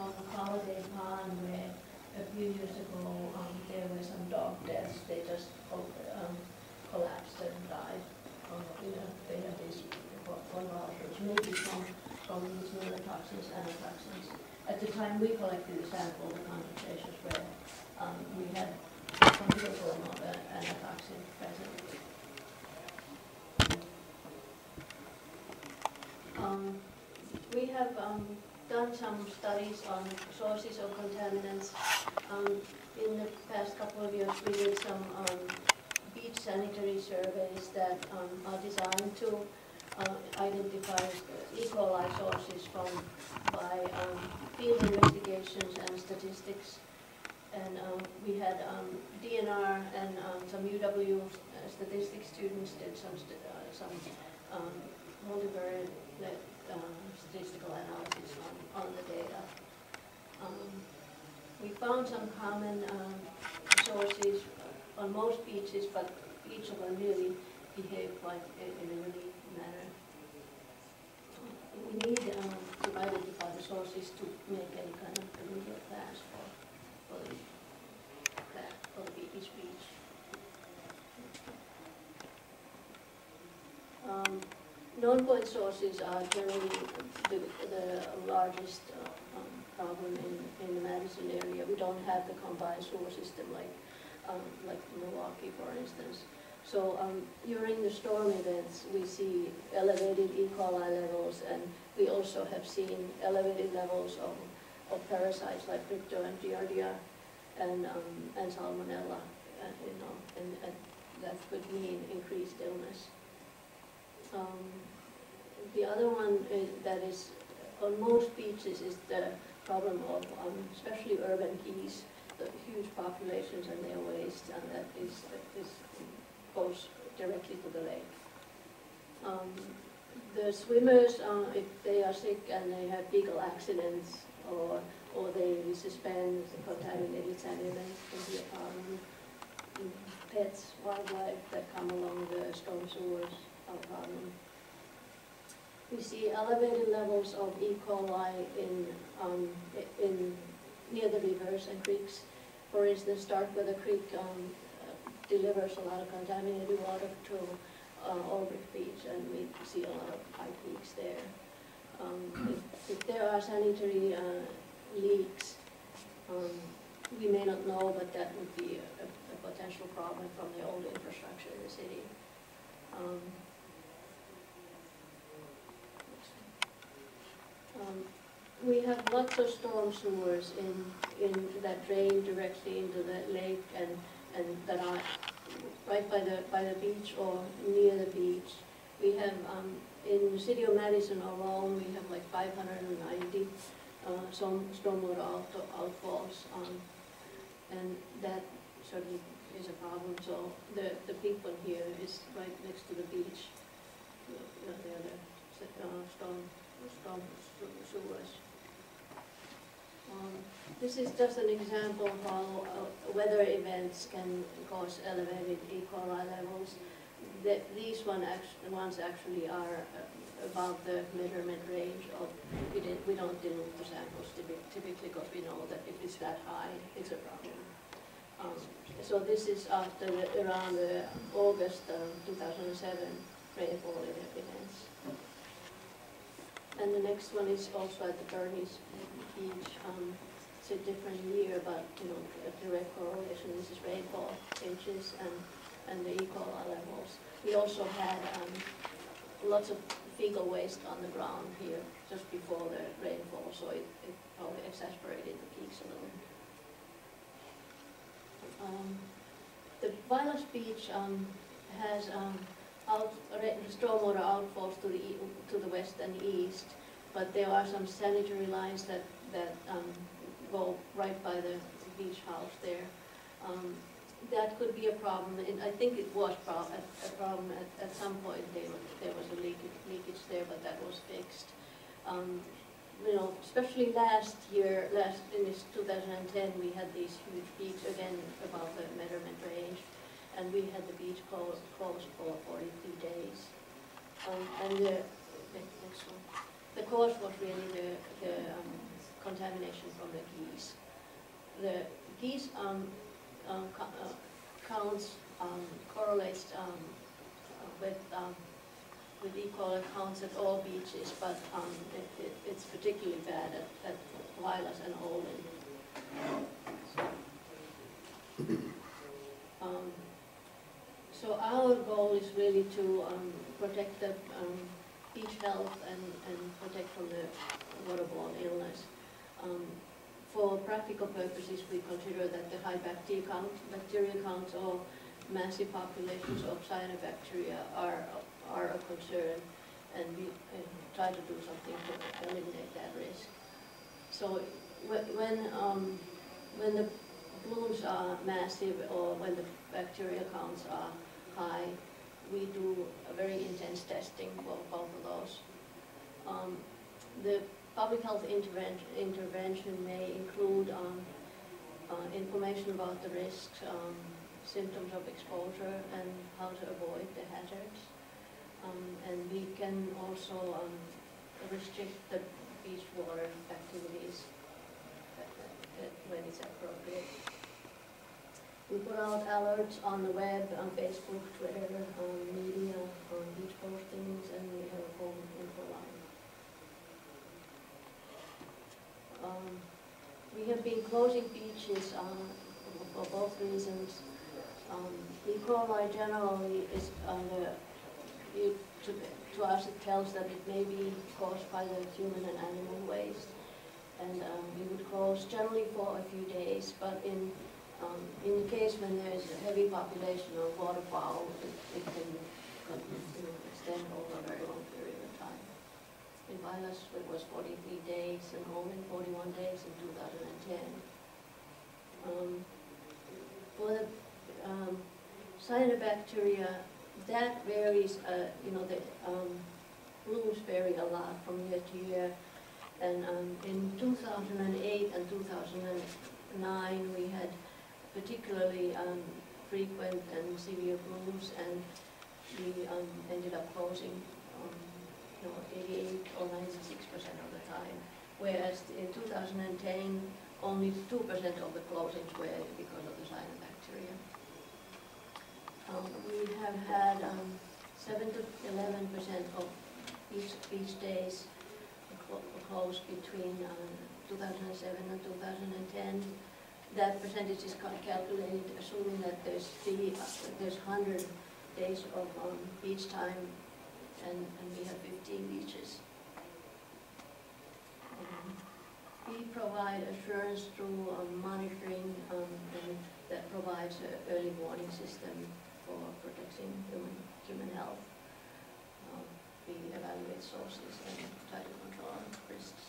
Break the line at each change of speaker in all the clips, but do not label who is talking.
on Holiday Pond where a few years ago there were some dog deaths. They just collapsed and died. They had these convulsions, maybe from these neurotoxins, anatoxins. At the time we collected the sample, the concentrations were, we had considerable amount of anatoxin present. We have done some studies on sources of contaminants. In the past couple of years, we did some beach sanitary surveys that are designed to identify E. coli sources by field investigations and statistics. And we had DNR and some UW statistics students did some multivariate statistical analysis on the data. We found some common sources on most beaches, but each of them really behave quite in a unique manner. We need to identify the sources to make any kind of remedial plans for each beach. Non-point sources are generally the largest problem in the Madison area. We don't have the combined sewer system like Milwaukee, for instance. So during the storm events, we see elevated E. coli levels, and we also have seen elevated levels of parasites like crypto and giardia and salmonella, and that could mean increased illness. The other one that is on most beaches is the problem of especially urban geese, the huge populations and their waste, and that goes directly to the lake. The swimmers, if they are sick and they have fecal accidents or they suspend contaminated sediment, can be a problem. Pets, wildlife that come along the storm sewers are a problem. We see elevated levels of E. coli in near the rivers and creeks. For instance, Starkweather Creek delivers a lot of contaminated water to Albrecht Beach, and we see a lot of high peaks there. If there are sanitary leaks, we may not know, but that would be a potential problem from the old infrastructure in the city. We have lots of storm sewers that drain directly into the lake and that are right by the beach or near the beach. We have in the city of Madison alone, we have like 590 some stormwater outfalls, and that certainly is a problem. So the big one here is right next to the beach. The other storm sewers. This is just an example of how weather events can cause elevated E. coli levels. These ones actually are above the measurement range of, we don't dilute the samples typically because we know that if it's that high, it's a problem. So this is after around August 2007 rainfall events. And the next one is also at the Bernie's Beach. It's a different year, but a direct correlation. This is rainfall inches and the E. coli levels. We also had lots of fecal waste on the ground here just before the rainfall, so it probably exasperated the peaks a little. The Vilas Beach has stormwater outfalls to the west and east, but there are some sanitary lines that go right by the beach house there. That could be a problem, and I think it was a problem at some point. There was a leakage there, but that was fixed. Especially last year, in this 2010, we had these huge peaks again above the measurement range, and we had the beach closed for 43 days. And the next one, the cause was really the contamination from the geese. The geese counts correlates with E. coli counts at all beaches, but it's particularly bad at Vilas and Olin. So our goal is really to protect the beach health and protect from the waterborne illness. For practical purposes, we consider that the high bacterial counts or massive populations of cyanobacteria are a concern, and we try to do something to eliminate that risk. So when the blooms are massive or when the bacterial counts are high, we do a very intense testing for both of those. The public health intervention may include information about the risks, symptoms of exposure, and how to avoid the hazards. And we can also restrict the beach water activities when it's appropriate. We put out alerts on the web, on Facebook, Twitter, on media, on beach postings, and we have a phone info line. We have been closing beaches for both reasons. E. coli generally is to us it tells that it may be caused by the human and animal waste, and we would close generally for a few days, but in the case when there is a heavy population of waterfowl, it can extend over a very long period of time. In Vilas it was 43 days and only 41 days in 2010. For the cyanobacteria, that varies, the blooms vary a lot from year to year. And in 2008 and 2009 we had particularly frequent and severe blooms, and we ended up closing 88 or 96% of the time, whereas in 2010 only 2% of the closings were because of the cyanobacteria. We have had 7 to 11% of beach days closed between 2007 and 2010. That percentage is calculated assuming that there's 100 days of beach time, and we have 15 beaches. We provide assurance through monitoring, and that provides an early warning system for protecting human health. We evaluate sources and try to control risks.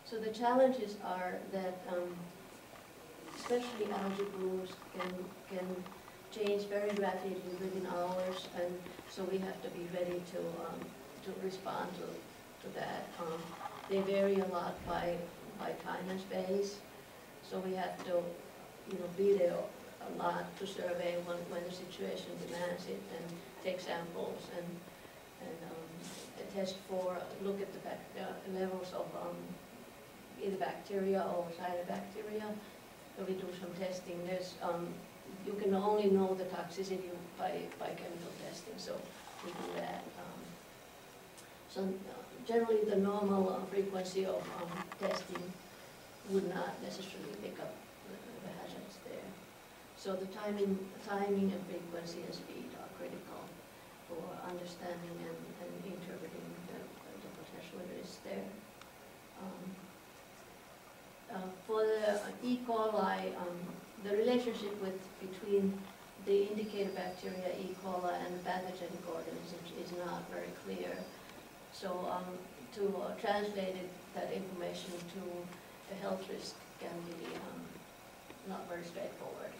So the challenges are that especially algae blooms can change very rapidly within hours, and so we have to be ready to respond to that. They vary a lot by time and space, so we have to be there a lot to survey when the situation demands it, and take samples and test look at the levels of either bacteria or cyanobacteria. So we do some testing. There's you can only know the toxicity by chemical testing, so we do that. So generally the normal frequency of testing would not necessarily pick up the hazards there. So the timing and frequency and speed are critical for understanding and interpreting the potential risks there. For the E. coli, the relationship between the indicator bacteria E. coli and the pathogenic organisms is not very clear. So to translate that information to a health risk can be not very straightforward.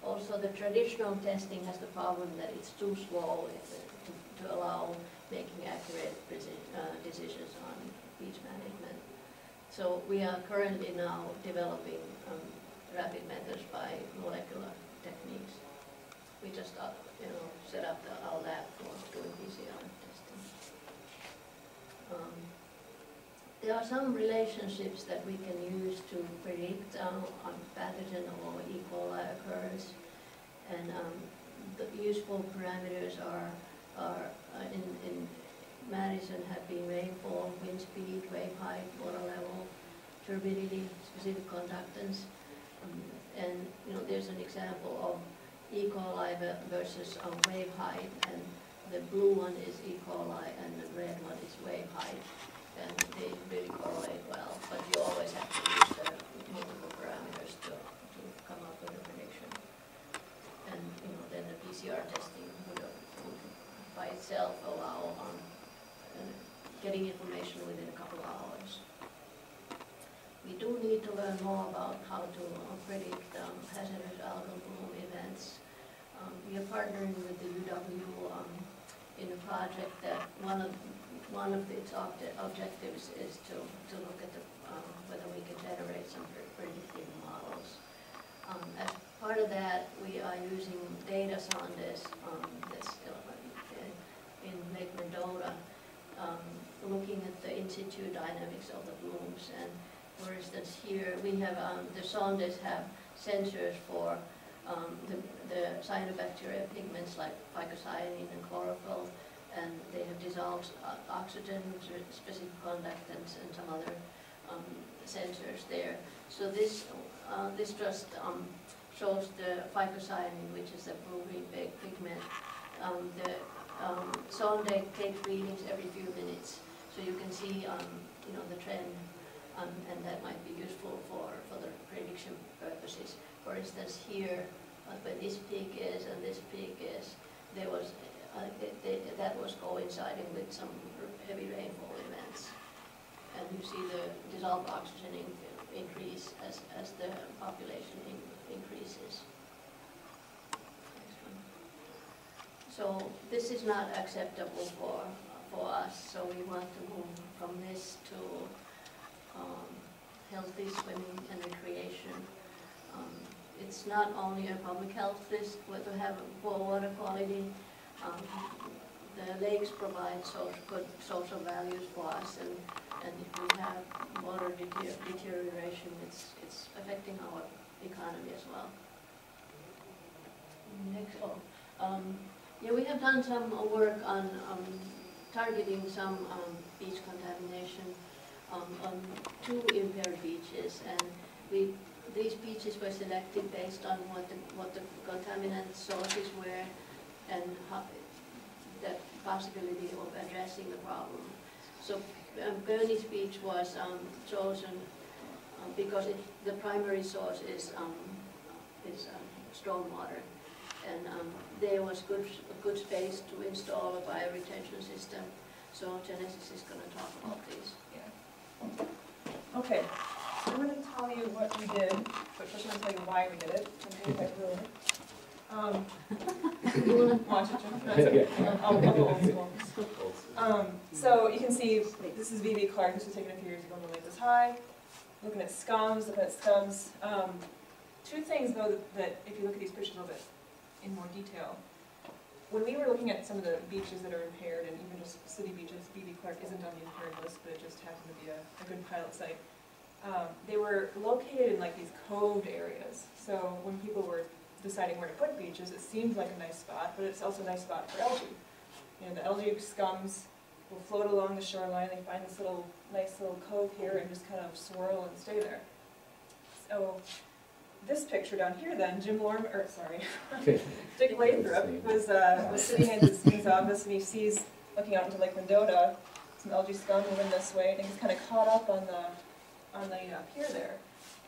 Also, the traditional testing has the problem that it's too slow to allow making accurate decisions on beach management. So we are currently now developing rapid methods by molecular techniques. We just set up our lab for doing PCR testing. There are some relationships that we can use to predict on pathogen or E. coli occurrence, and the useful parameters are in Madison have been rainfall, wind speed, wave height, water level, turbidity, specific conductance, and there's an example of E. coli versus wave height, and the blue one is E. coli and the red one is wave height, and they really correlate well, but you always have to use the multiple parameters to come up with a prediction. And then the PCR testing would by itself allow getting information within a couple of hours. We do need to learn more about how to predict hazardous algal bloom events. We are partnering with the UW in a project that one of its objectives is to look at whether we can generate some predictive models. As part of that, we are using data sondes in Lake Mendota, looking at the in-situ dynamics of the blooms. And for instance, here we have the sondes have sensors for the cyanobacteria pigments like phycocyanin and chlorophyll, and they have dissolved oxygen, specific conductants, and some other sensors there. So this just shows the phycocyanin, which is the blue-green pigment. The sonde takes readings every few minutes, so you can see the trend, and that might be useful for the prediction purposes. For instance, here, where this peak is and this peak is, there was that was coinciding with some heavy rainfall events, and you see the dissolved oxygen increase as the population increases. So this is not acceptable for us, so we want to move from this to healthy swimming and recreation. It's not only a public health risk to have poor water quality. The lakes provide good social values for us, and if we have water deterioration, it's affecting our economy as well. Next, yeah, we have done some work on targeting some beach contamination on 2 impaired beaches, and these beaches were selected based on what the contaminant sources were and the possibility of addressing the problem. So Gurney's Beach was chosen because the primary source is stormwater, and there was good space to install a bioretention system. So Genesis is going to talk about these.
Yeah. Okay. I'm going to tell you what we did, but first I'm going to tell you why we did it. Watch it, Jim. No, I'll go old school. So you can see this is V.V. Clark. This was taken a few years ago when the lake was high. Looking at scums, Two things, though, that if you look at these pictures a little bit in more detail, when we were looking at some of the beaches that are impaired, and even just city beaches, V.V. Clark isn't on the impaired list, but it just happened to be a good pilot site. They were located in like these coved areas. So when people were deciding where to put beaches, it seemed like a nice spot, but it's also a nice spot for algae. You know, the algae scums will float along the shoreline. They find this nice little cove here and just kind of swirl and stay there. So this picture down here, then, Dick Lathrop was sitting in his office, and he sees, looking out into Lake Mendota, some algae scum moving this way, and he's kind of caught up on the pier there.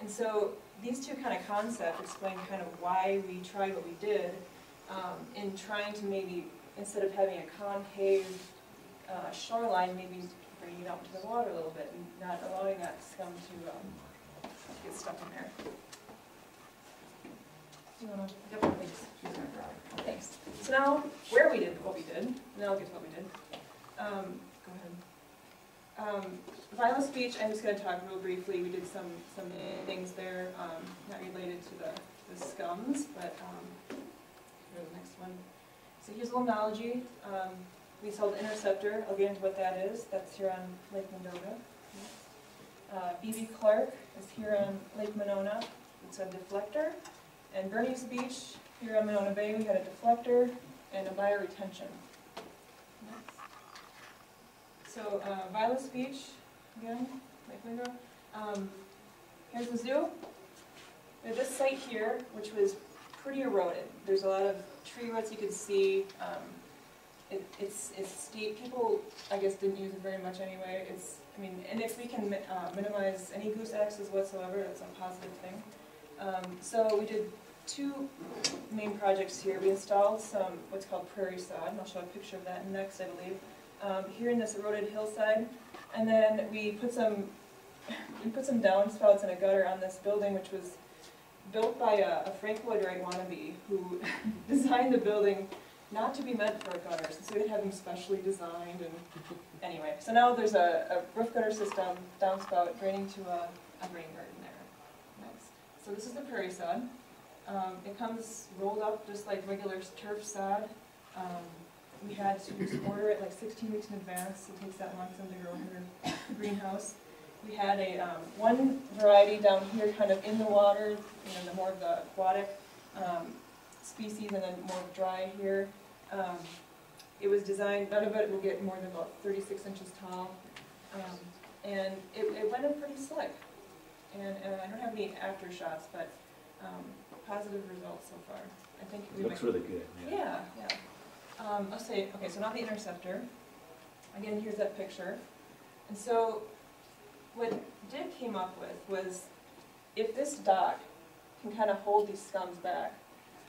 And so these two kind of concepts explain kind of why we tried what we did in trying to maybe, instead of having a concave shoreline, maybe bringing it out into the water a little bit and not allowing that scum to get stuck in there. Do you want to? Yep, thanks. Thanks. So now, where we did what we did, and then I'll get to what we did. Go ahead. Vilas Beach, I'm just going to talk real briefly. We did some things there, not related to the scums, but go to the next one. So here's a little analogy. We saw the interceptor. I'll get into what that is. That's here on Lake Mendota. B.B. Clark is here on Lake Monona. It's a deflector. And Bernie's Beach, here on Monona Bay, we had a deflector and a bioretention. Next. So Vilas Beach, again, Lake Monona. Here's the zoo. We have this site here, which was pretty eroded. There's a lot of tree roots you can see. It's steep. People, I guess, didn't use it very much anyway. And if we can minimize any goose axes whatsoever, that's a positive thing. So we did two main projects here. We installed some what's called prairie sod, and I'll show a picture of that next, I believe. Here in this eroded hillside, and then we put some downspouts and a gutter on this building, which was built by a Frank Lloyd Wright wannabe who designed the building not to be meant for a gutter, so we'd have them specially designed. And anyway, so now there's a roof gutter system, downspout, draining to a rain garden there. Next. So this is the prairie sod. It comes rolled up just like regular turf sod. We had to order it like 16 weeks in advance. It takes that long for them to grow in your greenhouse. We had one variety down here kind of in the water, the more of the aquatic species, and then more dry here. It was designed, none of it will get more than about 36 inches tall. And it went in pretty slick. And I don't have any after shots, but positive results so far. I think
it looks really good.
Yeah. I'll say, okay, so now the interceptor. Again, here's that picture. And so what Dick came up with was, if this dock can kind of hold these scums back,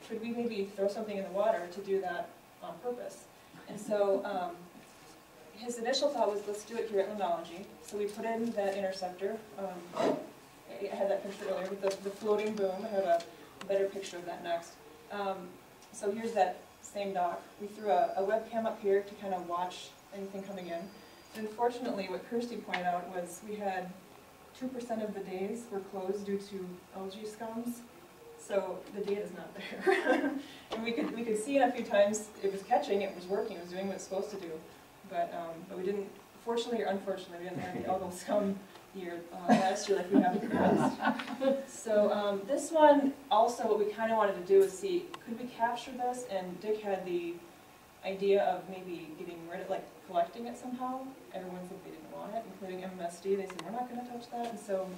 could we maybe throw something in the water to do that on purpose? And so his initial thought was, let's do it here at Limnology. So we put in that interceptor. I had that picture earlier with the floating boom. I have a better picture of that next. So here's that same dock. We threw a webcam up here to kind of watch anything coming in. And unfortunately, what Kirsti pointed out was we had 2% of the days were closed due to algae scums. So the data's not there. And we could see it a few times. It was catching, it was working, it was doing what it's supposed to do. But we didn't, fortunately or unfortunately, we didn't have the algal scum year last year like we have in the past. So this one, also what we kind of wanted to do is see, could we capture this? And Dick had the idea of maybe getting rid of, like collecting it somehow. Everyone said they didn't want it, including MMSD. They said, we're not going to touch that. And so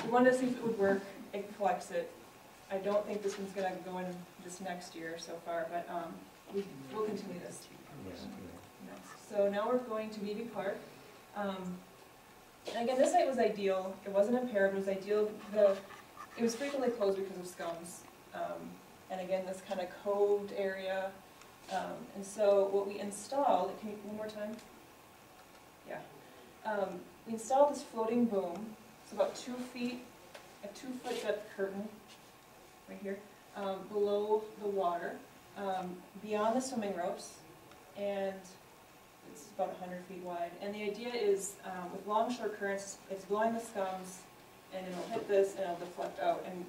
we wanted to see if it would work. It collects it. I don't think this one's going to go in this next year so far, but we'll continue this. So now we're going to B.B. Clark. And again, this site was ideal. It wasn't impaired. It was ideal. It was frequently closed because of scums. And again, this kind of coved area. And so what we installed, can you, one more time? Yeah. We installed this floating boom. It's about 2 feet, a 2-foot depth curtain, right here, below the water, beyond the swimming ropes, and it's about 100 feet wide. And the idea is, with longshore currents, it's blowing the scums, and it'll hit this, and it'll deflect out. And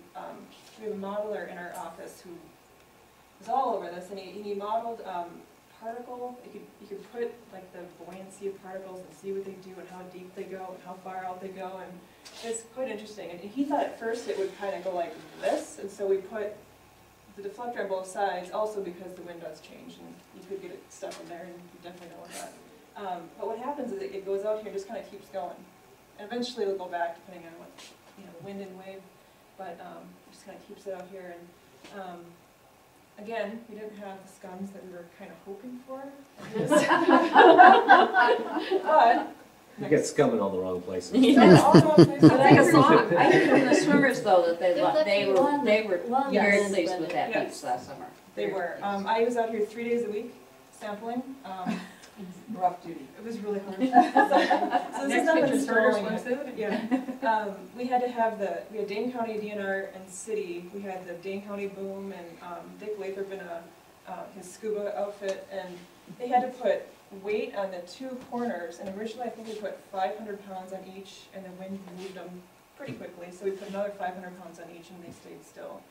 we have a modeler in our office who is all over this, and he modeled particle. You could put like the buoyancy of particles and see what they do and how deep they go and how far out they go, and it's quite interesting. And he thought at first it would kind of go like this, and so we put the deflector on both sides, also because the wind does change, and you could get stuff in there, and you definitely don't want that. But what happens is it goes out here and just kind of keeps going, and eventually it'll go back depending on what wind and wave. But it just kind of keeps it out here, and again, we didn't have the scums that we were kind of hoping for. But
you get scum in all the wrong places.
I heard from the swimmers though that they were very pleased with that beach last summer.
They were. I was out here 3 days a week sampling.
Rough duty.
It was really hard. So this is not the starters swimsuit. Yeah. We had to have we had Dane County DNR and City. We had the Dane County boom and Dick Lathrop in his scuba outfit, and they had to put weight on the 2 corners. And originally I think we put 500 pounds on each, and the wind moved them pretty quickly. So we put another 500 pounds on each, and they stayed still.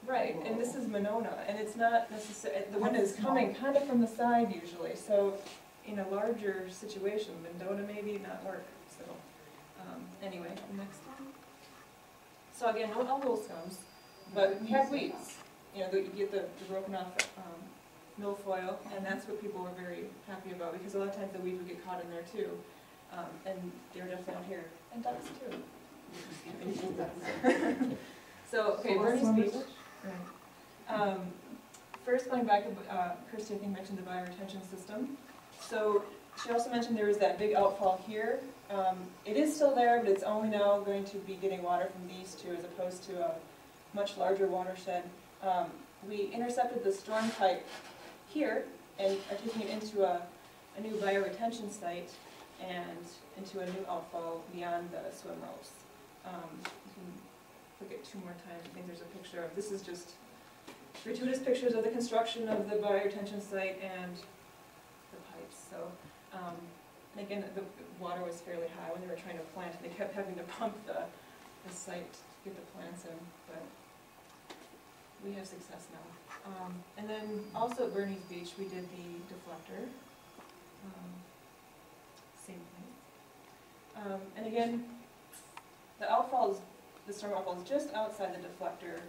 Right, and this is Monona, and it's not necessarily, the wind is coming kind of from the side usually, so in a larger situation, Monona maybe not work. So Anyway, the next one. So again, no algal scums, but we have weeds. You know, you get the broken off milfoil, and that's what people were very happy about, because a lot of times the weeds would get caught in there too. And they were definitely out here. And ducks too. So, okay, Bernie's Beach. Right. First, going back, Kirsti, I think, mentioned the bioretention system. So she also mentioned there was that big outfall here. It is still there, but it's only now going to be getting water from these two as opposed to a much larger watershed. We intercepted the storm pipe here and are taking it into a new bioretention site and into a new outfall beyond the swim ropes. You can look at two more times. I think there's a picture of, this is just gratuitous pictures of the construction of the bioretention site and the pipes. So, and again, the water was fairly high when they were trying to plant, and they kept having to pump the site to get the plants in, but we have success now. And then also at Bernie's Beach, we did the deflector. Same thing. And again, the outfall is, the storm outfall is just outside the deflector,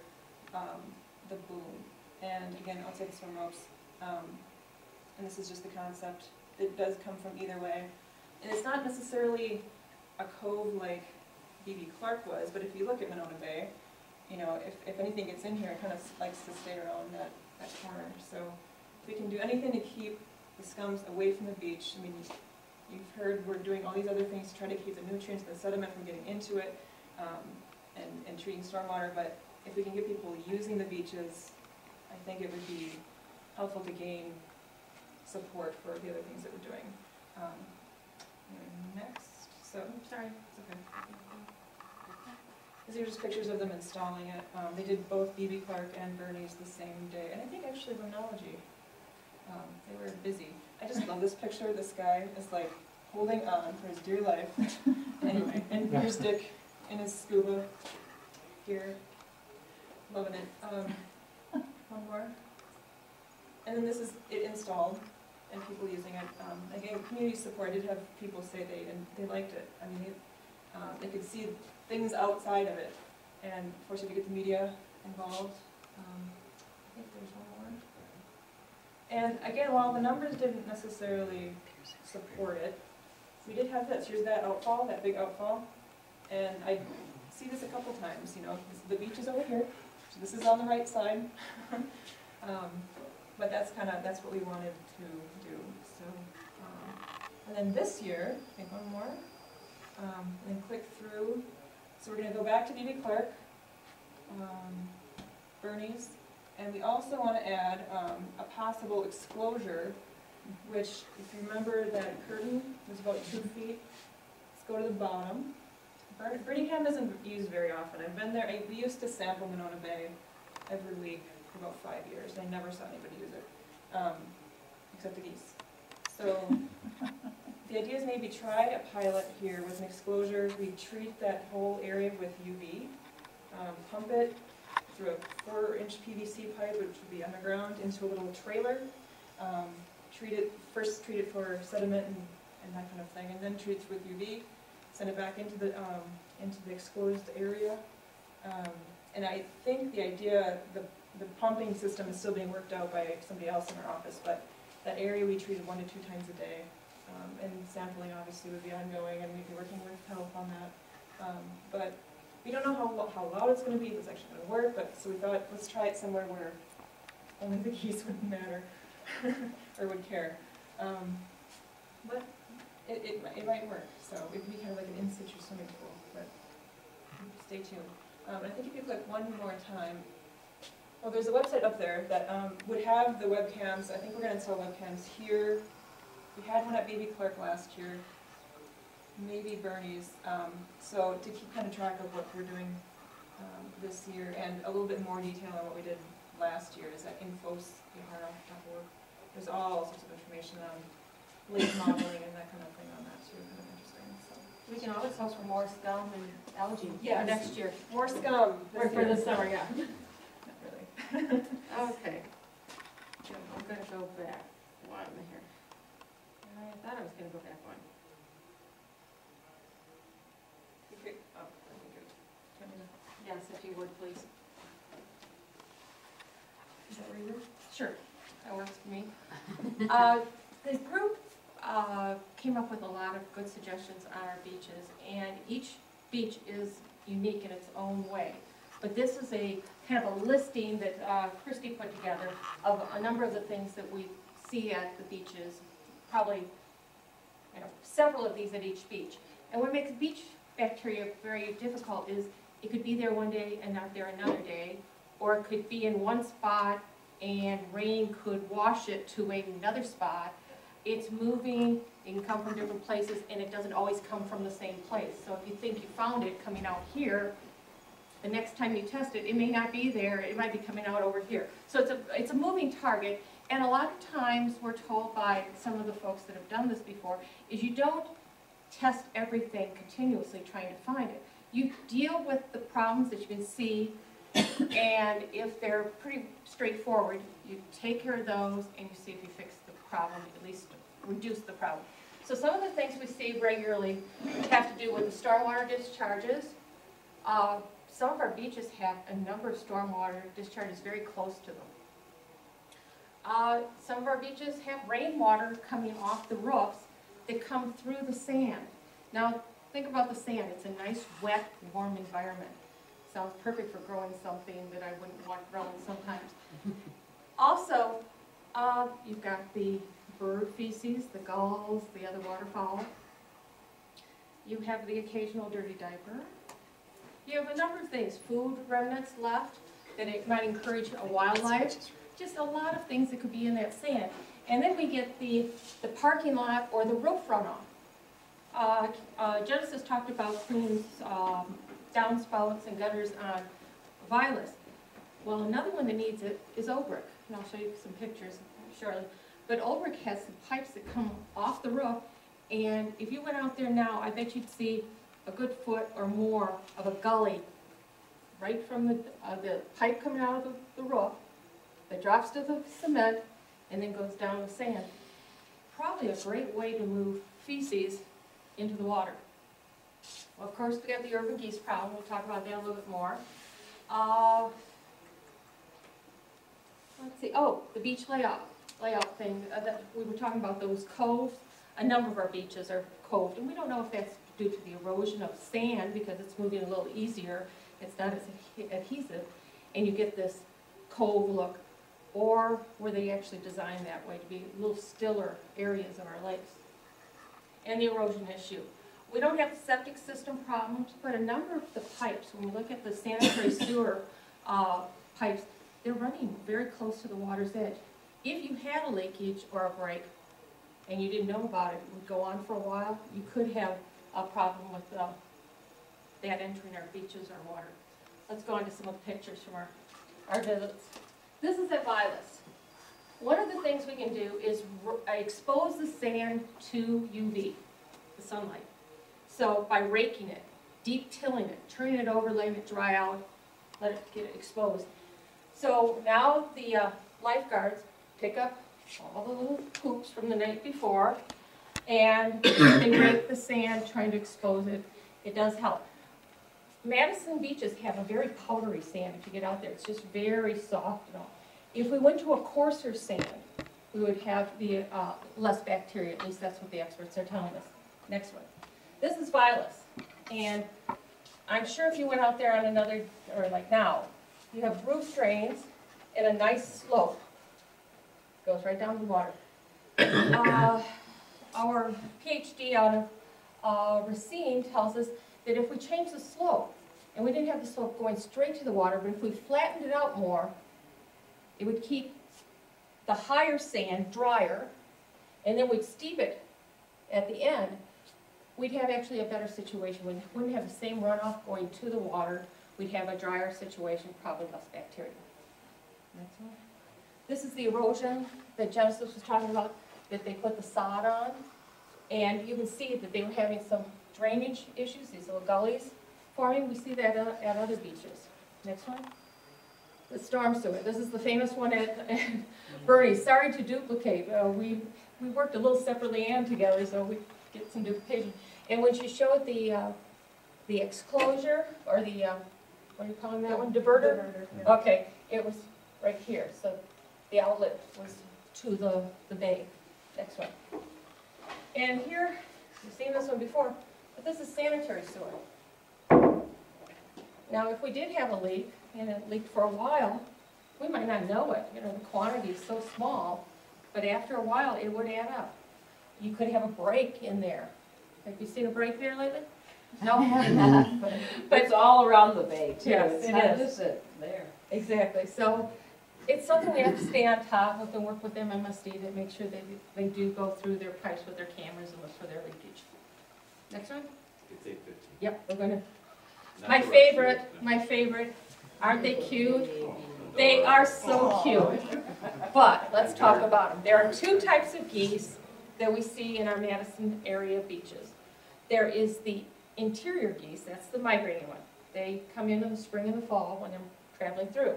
the boom, and again, outside the swim ropes. And this is just the concept. It does come from either way. And it's not necessarily a cove like B.B. Clark was, but if you look at Monona Bay, you know, if anything gets in here, it kind of likes to stay around that corner. So if we can do anything to keep the scums away from the beach, I mean, you've heard we're doing all these other things to try to keep the nutrients and the sediment from getting into it, and treating stormwater, but if we can get people using the beaches, I think it would be helpful to gain support for the other things that we're doing. Next, so, sorry, it's okay. These are just pictures of them installing it. They did both B.B. Clark and Bernie's the same day, and I think actually Limnology. They were busy. I just love this picture. This guy is like holding on for his dear life. Anyway, and here's Dick in his scuba gear, loving it. One more. And then this is it installed and people using it. Again, community support. I did have people say they liked it. I mean, they could see things outside of it, and of course, if you get the media involved, I think there's one more. And again, while the numbers didn't necessarily support it, we did have this. Here's that outfall, that big outfall, and I see this a couple times. You know, the beach is over here, so this is on the right side. But that's what we wanted to do. So, and then this year, I think one more, and click through. So we're going to go back to B.B. Clark, Bernie's, and we also want to add a possible exclosure, which, if you remember, that curtain was about 2 feet. Let's go to the bottom. Brittingham isn't used very often. I've been there. We used to sample Monona Bay every week for about 5 years. I never saw anybody use it, except the geese. So the idea is maybe try a pilot here with an exclosure. We treat that whole area with UV, pump it through a 4-inch PVC pipe, which would be underground, into a little trailer. First treat it for sediment and that kind of thing, and then treat it with UV. Send it back into the exposed area. And I think the idea, the pumping system is still being worked out by somebody else in our office, but that area we treated 1 to 2 times a day. And sampling obviously would be ongoing, and we'd be working with help on that. But we don't know how loud it's going to be, if it's actually going to work, but so we thought, let's try it somewhere where only the geese wouldn't matter or would care. But it might work, so it would be kind of like an in-situ swimming pool, but stay tuned. I think if you click one more time, well, there's a website up there that would have the webcams. I think we're going to install webcams here. We had one at B.B. Clark last year, maybe Bernie's. So to keep kind of track of what we're doing this year, and a little bit more detail on what we did last year is at infos.yahara.org. There's all sorts of information on lake modeling and that kind of thing on that too. Kind of interesting. So
We can always hope for more scum and algae
yes.
for next year.
More scum.
Or for the summer, yeah.
Not really.
Okay. I'm going to go back. Why am I here? I thought I was going to go back one.
would, please. Is that where you were? Sure, that works for me. The group came up with a lot of good suggestions on our beaches, and each beach is unique in its own way. But this is a kind of a listing that Kirsti put together of a number of the things that we see at the beaches, probably several of these at each beach. And what makes beach bacteria very difficult is it could be there one day and not there another day, or it could be in one spot and rain could wash it to another spot. It's moving, it can come from different places, and it doesn't always come from the same place. So if you think you found it coming out here, the next time you test it, it may not be there, it might be coming out over here. So it's a moving target, and a lot of times we're told by some of the folks that have done this before, is you don't test everything continuously trying to find it. You deal with the problems that you can see, and if they're pretty straightforward, you take care of those and you see if you fix the problem, at least reduce the problem. So some of the things we see regularly have to do with the stormwater discharges. Some of our beaches have a number of stormwater discharges very close to them. Some of our beaches have rainwater coming off the roofs that come through the sand. Now, think about the sand. It's a nice, wet, warm environment. Sounds perfect for growing something that I wouldn't want growing sometimes. Also, you've got the bird feces, the gulls, the other waterfowl. You have the occasional dirty diaper. You have a number of things, food remnants left, that it might encourage a wildlife. Just a lot of things that could be in that sand. And then we get the parking lot or the roof runoff. Genesis talked about cleaning downspouts and gutters on Vilas. Well, another one that needs it is Obrick, and I'll show you some pictures shortly. But Obrick has some pipes that come off the roof, and if you went out there now, I bet you'd see a good foot or more of a gully right from the pipe coming out of the roof that drops to the cement and then goes down the sand. Probably a great way to move feces into the water. Well, of course, we got the urban geese problem. We'll talk about that a little bit more. Let's see. Oh, the beach layout thing. That we were talking about those coves. A number of our beaches are coved, and we don't know if that's due to the erosion of sand because it's moving a little easier. It's not as adhesive, and you get this cove look, or were they actually designed that way to be little stiller areas of our lakes? And the erosion issue. We don't have septic system problems, but a number of the pipes, when we look at the sanitary sewer pipes, they're running very close to the water's edge. If you had a leakage or a break and you didn't know about it, it would go on for a while, you could have a problem with that entering our beaches or water. Let's go on to some of the pictures from our visits. This is at Vilas. One of the things we can do is expose the sand to UV, the sunlight. So by raking it, deep tilling it, turning it over, letting it dry out, let it get exposed. So now the lifeguards pick up all the little poops from the night before and they rake the sand trying to expose it. It does help. Madison beaches have a very powdery sand if you get out there. It's just very soft and all. If we went to a coarser sand, we would have the less bacteria. At least that's what the experts are telling us. Next one. This is Vilas, and I'm sure if you went out there on another, or like now, you have roof drains and a nice slope. Goes right down to the water. Our PhD out of Racine tells us that if we change the slope, and we didn't have the slope going straight to the water, but if we flattened it out more, it would keep the higher sand drier, and then we'd steep it at the end. We'd have actually a better situation. We wouldn't have the same runoff going to the water. We'd have a drier situation, probably less bacteria. Next one. This is the erosion that Genesis was talking about, that they put the sod on. And you can see that they were having some drainage issues, these little gullies forming. We see that at other beaches. Next one. The storm sewer. This is the famous one at Bernie. Sorry to duplicate. We worked a little separately and together, so we get some duplication. And when she showed the exclosure, or the what are you calling that one, diverter?
Yeah.
Okay, it was right here, so the outlet was to the bay. Next one. And here, you've seen this one before, but this is sanitary sewer. Now, if we did have a leak, and it leaked for a while, we might not know it. You know, the quantity is so small, but after a while, it would add up. You could have a break in there. Have you seen a break there lately? No?
But it's all around the bay too.
Yes,
It's
it
not
is.
just there.
Exactly, so it's something we have to stay on top of and work with MMSD to make sure they do go through their pipes with their cameras and look for their leakage. Next one?
It's 8:15.
Yep, we're gonna,
Not
my
to rush
favorite, aren't they cute? They are so cute. But let's talk about them. There are two types of geese that we see in our Madison area beaches. There is the interior geese, that's the migrating one. They come in the spring and the fall when they're traveling through.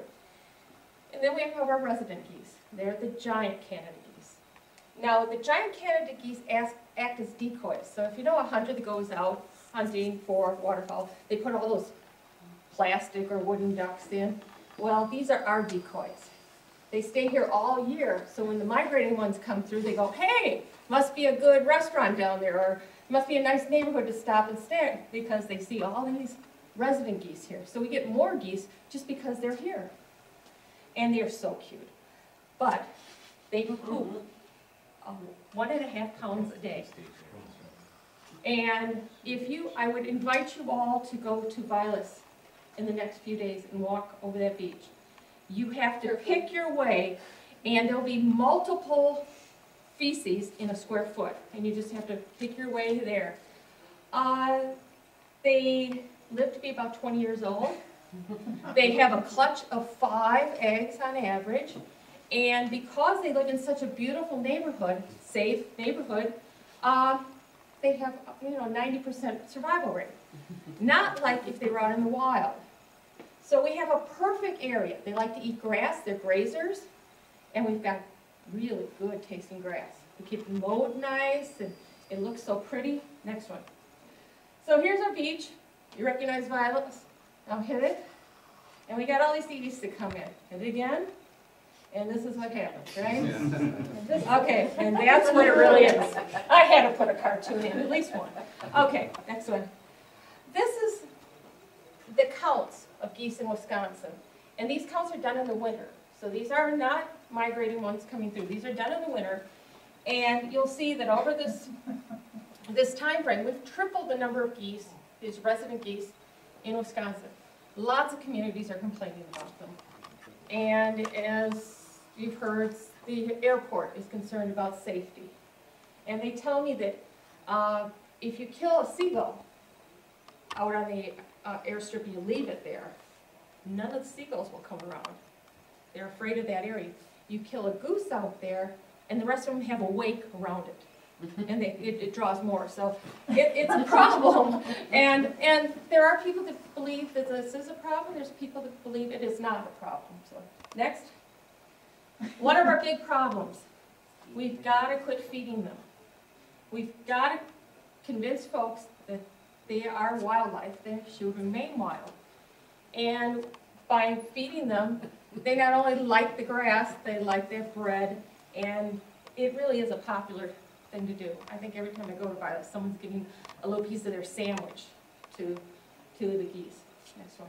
And then we have our resident geese. They're the giant Canada geese. Now, the giant Canada geese act as decoys. So if you know a hunter that goes out hunting for waterfowl, they put all those plastic or wooden ducks in. Well, these are our decoys. They stay here all year, so when the migrating ones come through, they go, hey, must be a good restaurant down there, or must be a nice neighborhood to stop and stay, because they see all these resident geese here. So we get more geese just because they're here. And they're so cute. But they poop 1.5 pounds a day. And I would invite you all to go to Vilas in the next few days and walk over that beach. You have to pick your way, and there'll be multiple feces in a square foot, and you just have to pick your way there. They live to be about 20 years old. They have a clutch of 5 eggs on average, and because they live in such a beautiful neighborhood, safe neighborhood, they have 90% survival rate. Not like if they were out in the wild. So we have a perfect area. They like to eat grass, they're grazers, and we've got really good tasting grass. We keep them mowed nice, and it looks so pretty. Next one. So here's our beach. You recognize Vilas? Now hit it. And we got all these CDs to come in. Hit it again. And this is what happens, right? Okay, and that's what it really is. I had to put a cartoon in, at least one. Okay, next one. This is the counts of geese in Wisconsin. And these counts are done in the winter. So these are not migrating ones coming through. These are done in the winter. And you'll see that over this time frame, we've tripled the number of geese, these resident geese, in Wisconsin. Lots of communities are complaining about them. And as you've heard, the airport is concerned about safety. And they tell me that if you kill a seagull out on the airstrip and you leave it there, none of the seagulls will come around. They're afraid of that area. You kill a goose out there, and the rest of them have a wake around it. And it draws more, so it's a problem. And there are people that believe that this is a problem. There's people that believe it is not a problem. So next, one of our big problems, we've got to quit feeding them. We've got to convince folks that they are wildlife. They should remain wild. And by feeding them, they not only like the grass, they like their bread, and it really is a popular thing to do. I think every time I go to Vilas, someone's giving a little piece of their sandwich to the geese. Next one.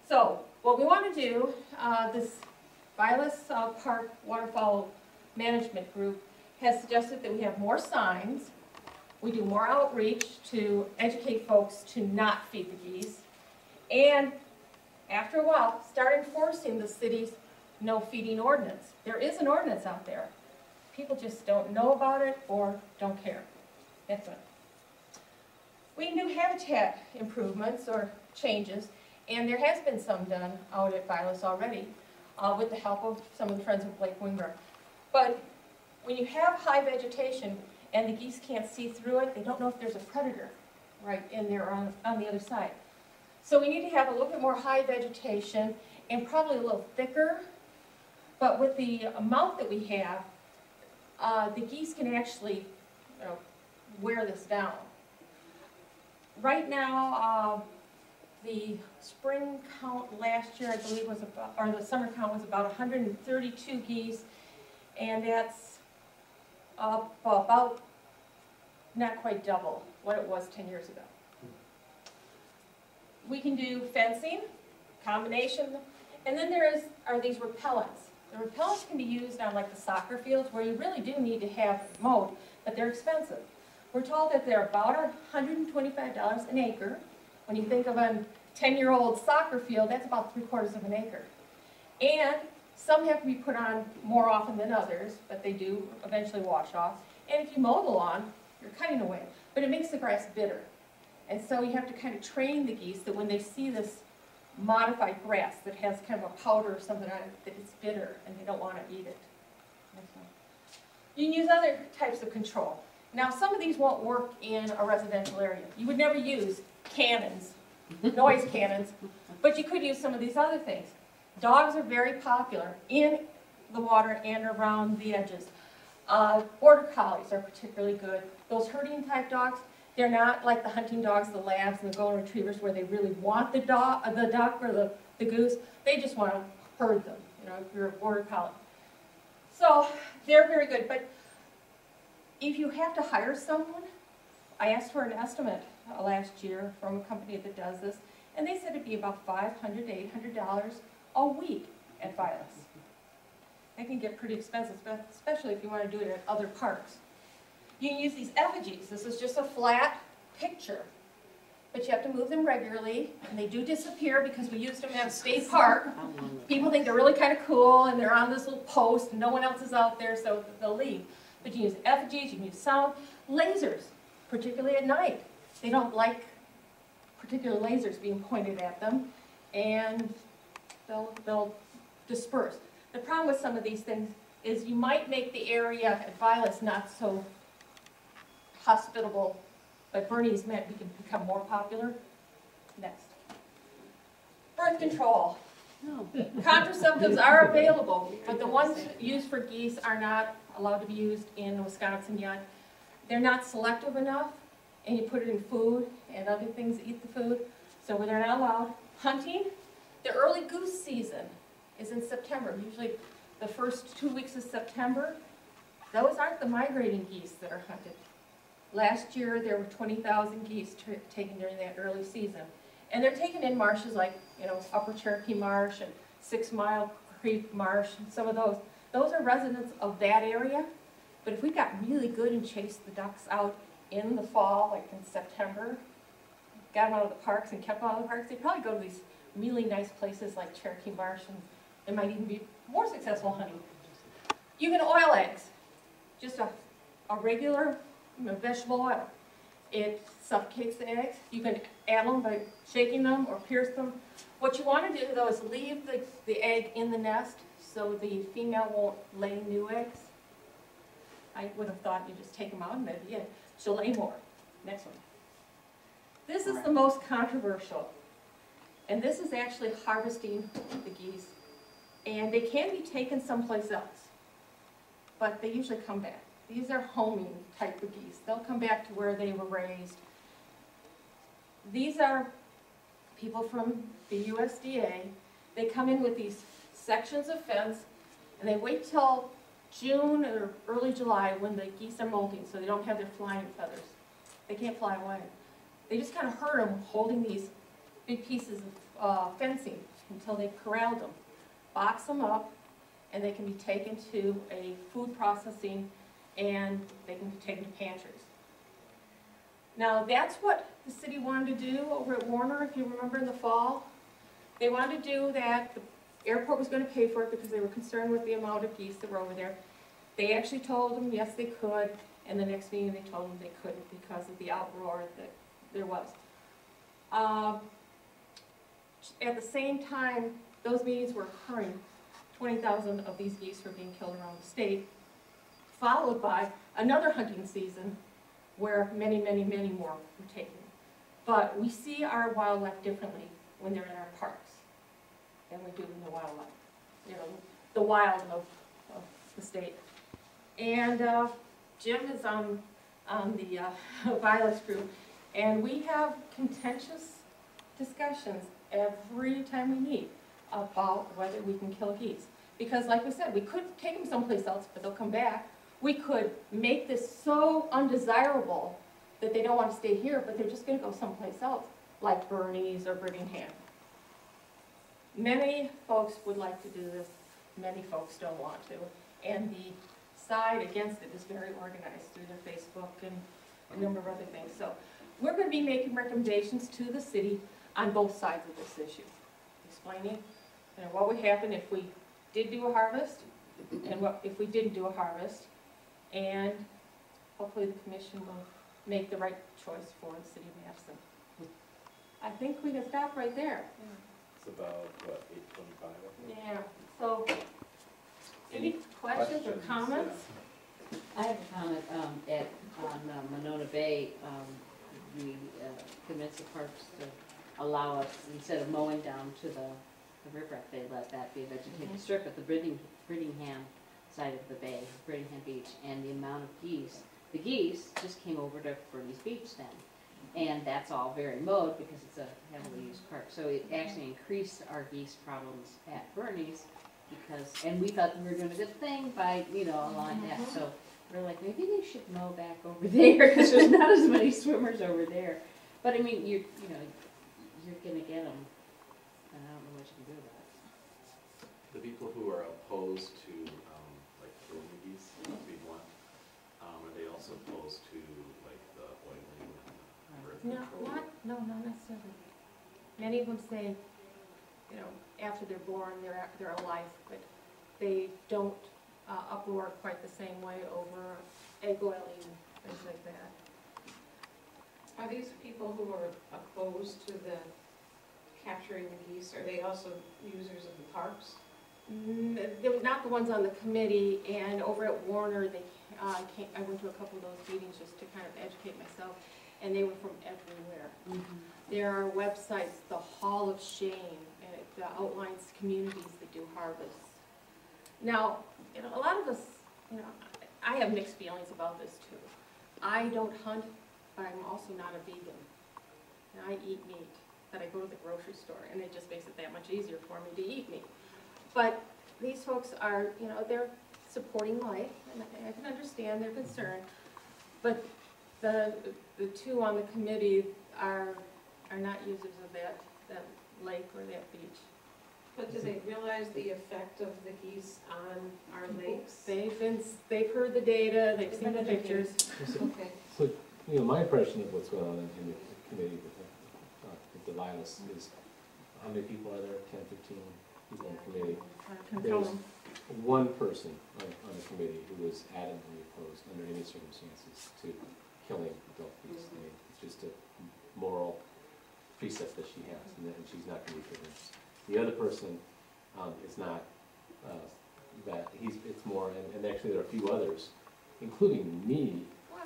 So what we want to do, this Vilas Park Waterfowl Management Group has suggested that we have more signs, we do more outreach to educate folks to not feed the geese, and after a while, start enforcing the city's no feeding ordinance. There is an ordinance out there. People just don't know about it or don't care. That's it. We do habitat improvements or changes, and there has been some done out at Vilas already with the help of some of the Friends of Lake Wingbrook. But when you have high vegetation and the geese can't see through it, they don't know if there's a predator right in there on the other side. So we need to have a little bit more high vegetation and probably a little thicker. But with the amount that we have, the geese can actually wear this down. Right now, the spring count last year, I believe, was about, or the summer count was about 132 geese, and that's about not quite double what it was 10 years ago. We can do fencing, combination, and then are these repellents. The repellents can be used on like the soccer fields where you really do need to have mowed, but they're expensive. We're told that they're about $125 an acre. When you think of a 10-year-old soccer field, that's about 3/4 of an acre. And some have to be put on more often than others, but they do eventually wash off. And if you mow the lawn, you're cutting away, but it makes the grass bitter. And so you have to kind of train the geese that when they see this modified grass that has kind of a powder or something on it, that it's bitter and they don't want to eat it. You can use other types of control. Now, some of these won't work in a residential area. You would never use cannons, noise cannons, but you could use some of these other things. Dogs are very popular in the water and around the edges. Border Collies are particularly good. Those herding type dogs, they're not like the hunting dogs, the labs, and the golden retrievers where they really want the duck or the goose. They just want to herd them, you know, if you're a Border Collie. So they're very good, but if you have to hire someone, I asked for an estimate last year from a company that does this, and they said it'd be about $500 to $800 a week at Vilas. They can get pretty expensive, especially if you want to do it at other parks. You can use these effigies. This is just a flat picture, but you have to move them regularly, and they do disappear because we used them at State Park. People think they're really kind of cool, and they're on this little post, and no one else is out there, so they'll leave. But you use effigies, you can use sound, lasers, particularly at night. They don't like particular lasers being pointed at them, and they'll disperse. The problem with some of these things is you might make the area at Vilas not so hospitable, but Bernie's meant we can become more popular. Next. Birth control. Contraceptives are available, but the ones used for geese are not allowed to be used in Wisconsin yet. They're not selective enough, and you put it in food, and other things eat the food, so they're not allowed. Hunting, the early goose season is in September, usually the first 2 weeks of September. Those aren't the migrating geese that are hunted. Last year, there were 20,000 geese taken during that early season. And they're taken in marshes like, you know, Upper Cherokee Marsh and 6 Mile Creek Marsh, and some of those. Those are residents of that area. But if we got really good and chased the ducks out in the fall, like in September, got them out of the parks and kept them out of the parks, they'd probably go to these really nice places like Cherokee Marsh, and it might even be more successful hunting. You can oil eggs, just a regular vegetable oil. It suffocates the eggs. You can add them by shaking them or pierce them. What you want to do, though, is leave the egg in the nest so the female won't lay new eggs. I would have thought you just take them out and that'd be it. She'll lay more. Next one. This is the most controversial. And this is actually harvesting the geese. And they can be taken someplace else, but they usually come back. These are homing type of geese. They'll come back to where they were raised. These are people from the USDA. They come in with these sections of fence, and they wait till June or early July when the geese are molting, so they don't have their flying feathers. They can't fly away. They just kind of herd them, holding these big pieces of fencing until they've corralled them. Box them up, and they can be taken to a food processing, and they can be taken to pantries. Now, that's what the city wanted to do over at Warner, if you remember, in the fall. They wanted to do that. The airport was going to pay for it because they were concerned with the amount of geese that were over there. They actually told them, yes, they could, and the next meeting they told them they couldn't because of the outroar that there was. At the same time, those meetings were occurring. 20,000 of these geese were being killed around the state, followed by another hunting season where many, many, many more were taken. But we see our wildlife differently when they're in our parks than we do in the wildlife, you know, the wild of the state. And Jim is on the Vilas group, and we have contentious discussions every time we meet about whether we can kill geese. Because like we said, we could take them someplace else, but they'll come back. We could make this so undesirable that they don't want to stay here, but they're just gonna go someplace else, like Bernie's or Brittingham. Many folks would like to do this, many folks don't want to. And the side against it is very organized through their Facebook and a number of other things. So we're going to be making recommendations to the city on both sides of this issue, explaining what would happen if we did do a harvest and what if we didn't do a harvest, and hopefully the commission will make the right choice for the city of Madison. I think we can stop right there.
It's about, what, 8:25?
Yeah, so any questions or comments?
I have a comment, on Monona Bay, we convinced the parks to allow us, instead of mowing down to the river, they let that be a vegetated strip at the Brittingham side of the bay, Brittingham Beach, and the amount of geese, the geese just came over to Bernie's Beach then. And that's all very mowed because it's a heavily used park. So it actually increased our geese problems at Bernie's because, and we thought that we were doing a good thing by, allowing that. So we're like, maybe they should mow back over there because there's not as many swimmers over there. But I mean, you're gonna get them, and I don't know what you can do about it.
The people who are opposed to, like, killing the geese, to be blunt, are they also opposed to, like, the oiling and birth control?
Not necessarily. Many of them say, after they're born, they're alive, but they don't uproar quite the same way over egg oiling and things like that.
Are these people who are opposed to the capturing the geese, are they also users of the parks?
They're not the ones on the committee, and over at Warner, I went to a couple of those meetings just to kind of educate myself, and they were from everywhere. There are websites, the Hall of Shame, and it outlines communities that do harvests. Now, a lot of us, I have mixed feelings about this too. I don't hunt, but I'm also not a vegan. And I eat meat, but I go to the grocery store, and it just makes it that much easier for me to eat meat. But these folks are, they're supporting life, and I can understand their concern, but the two on the committee are not users of that lake or that beach.
But do they realize the effect of the geese on our lakes?
They've heard the data, they've seen the pictures.
Okay.
So, my impression of what's going on in the committee with the Vilas is, how many people are there? 10, 15 people on the committee. There's one person on the committee who is adamantly opposed under any circumstances to killing adult geese. I mean, it's just a moral precept that she has, and she's not going to be convinced. The other person is not it's more, and actually there are a few others, including me,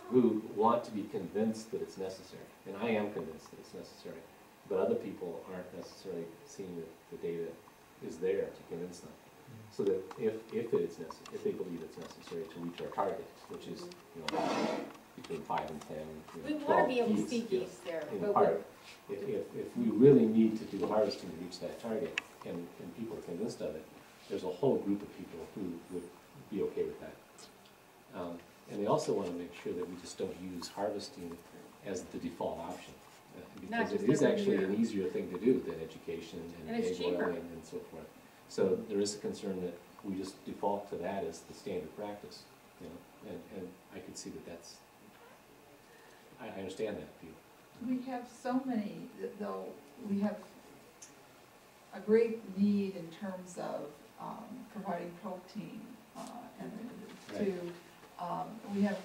who want to be convinced that it's necessary. And I am convinced that it's necessary. But other people aren't necessarily seeing that the data is there to convince them. So that if they believe it's necessary to reach our target, which is between 5 and 10,
We
12
want to be able to
geese,
see geese there.
in
But
part. If we really need to do harvesting to reach that target, and people are convinced of it, there's a whole group of people who would be okay with that. And they also want to make sure that we just don't use harvesting as the default option. Because it is actually an easier thing to do than education and
it's
egg
cheaper.
oiling and so forth. So there is a concern that we just default to that as the standard practice, and I could see that's, I understand that view.
We have so many, though, we have a great need in terms of providing protein, we have,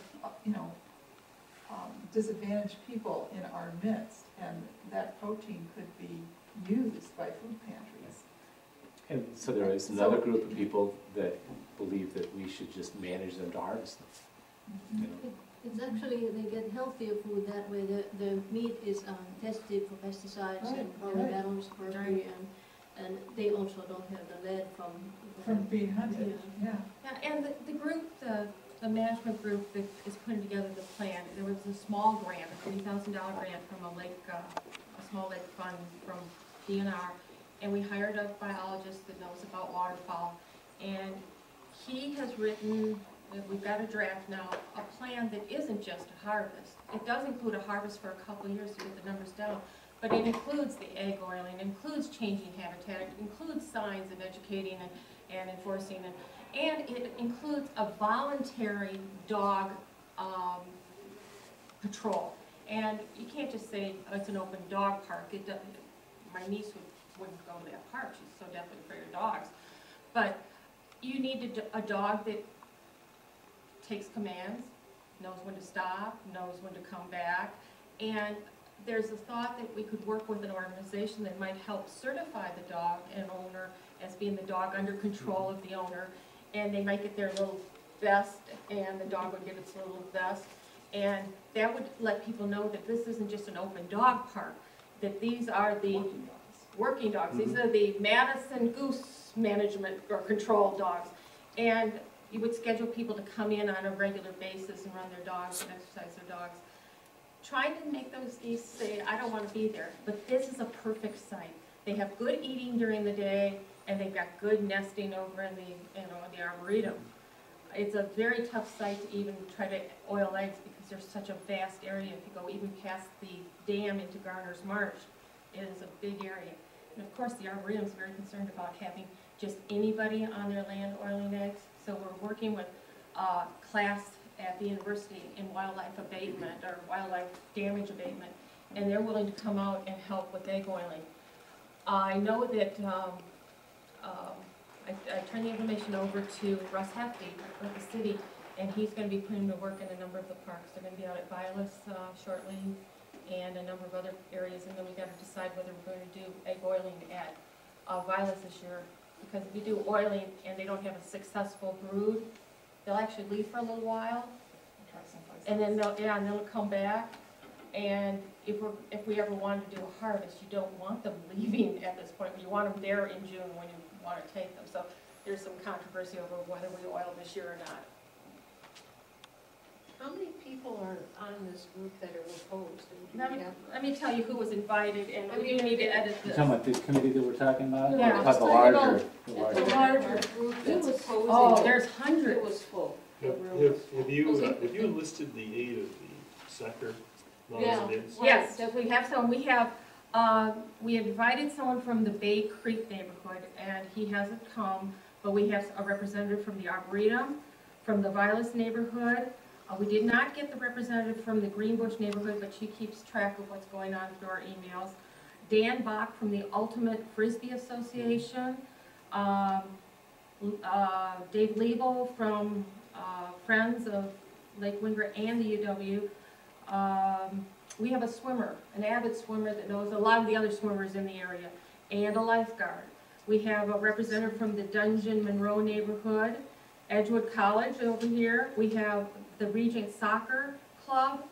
disadvantaged people in our midst, and that protein could be used by food pantries.
And so there is another group of people that believe that we should just manage them to harvest them.
It's actually, they get healthier food that way. The meat is tested for pesticides and metals, mercury, and they also don't have the lead
From being hunted, yeah.
Yeah, and the group, the management group that is putting together the plan, there was a small grant, a $30,000 grant from a lake small lake fund from DNR, and we hired a biologist that knows about waterfowl. And he has written, we've got a draft now, a plan that isn't just a harvest. It does include a harvest for a couple of years to get the numbers down, but it includes the egg oiling, it includes changing habitat, it includes signs and educating and enforcing, and it includes a voluntary dog patrol. And you can't just say, oh, it's an open dog park. It doesn't, my niece wouldn't go to that park, she's so definitely afraid of dogs. But you need a dog that takes commands, knows when to stop, knows when to come back, and there's a thought that we could work with an organization that might help certify the dog and owner as being the dog under control of the owner, and they might get their little vest, and the dog would get its little vest, and that would let people know that this isn't just an open dog park, that these are the working dogs. These are the Madison Goose management or control dogs, and you would schedule people to come in on a regular basis and run their dogs and exercise their dogs. Trying to make those geese say, I don't want to be there, but this is a perfect site. They have good eating during the day, and they've got good nesting over in the arboretum. It's a very tough site to even try to oil eggs because there's such a vast area. If you go even past the dam into Garner's Marsh, it is a big area. And of course, the arboretum is very concerned about having just anybody on their land oiling eggs. So we're working with a class at the university in wildlife abatement or wildlife damage abatement, and they're willing to come out and help with egg oiling. I know that I turned the information over to Russ Hefty of the city, and he's going to be putting to work in a number of the parks. They're going to be out at Vilas shortly, and a number of other areas, and then we got to decide whether we're going to do egg oiling at Vilas this year. Because if you do oiling and they don't have a successful brood, they'll actually leave for a little while, and then they'll come back. And if we ever wanted to do a harvest, you don't want them leaving at this point. You want them there in June when you want to take them. So there's some controversy over whether we oil this year or not.
How many people are on this group that are opposed?
Let me tell you who was invited, and we need to edit
You're
this.
talking about the committee that we're talking about?
Yeah.
Or about the
Let's
larger?
The larger
group
that's
opposing.
Oh, there's hundreds.
It was full.
Have you enlisted the aid of the sector?
Yeah.
Yes, we have some. We invited someone from the Bay Creek neighborhood, and he hasn't come, but we have a representative from the Arboretum, from the Vilas neighborhood. We did not get the representative from the Greenbush neighborhood, but she keeps track of what's going on through our emails. Dan Bach from the Ultimate Frisbee Association. Dave Liebel from Friends of Lake Winger and the UW. We have a swimmer, an avid swimmer that knows a lot of the other swimmers in the area, and a lifeguard. We have a representative from the Dungeon Monroe neighborhood, Edgewood College over here. We have the Regent Soccer Club,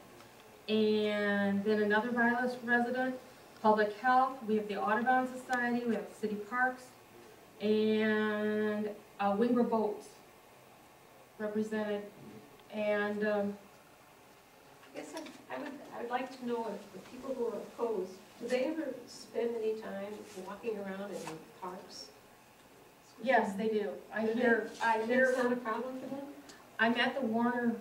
and then another Vilas resident, Public Health. We have the Audubon Society, we have City Parks, and Winger Boats represented. And
I guess I would like to know if the people who are opposed, do they ever spend any time walking around in parks?
yes, they do. I hear.
That's not a problem for them?
I'm at the Warner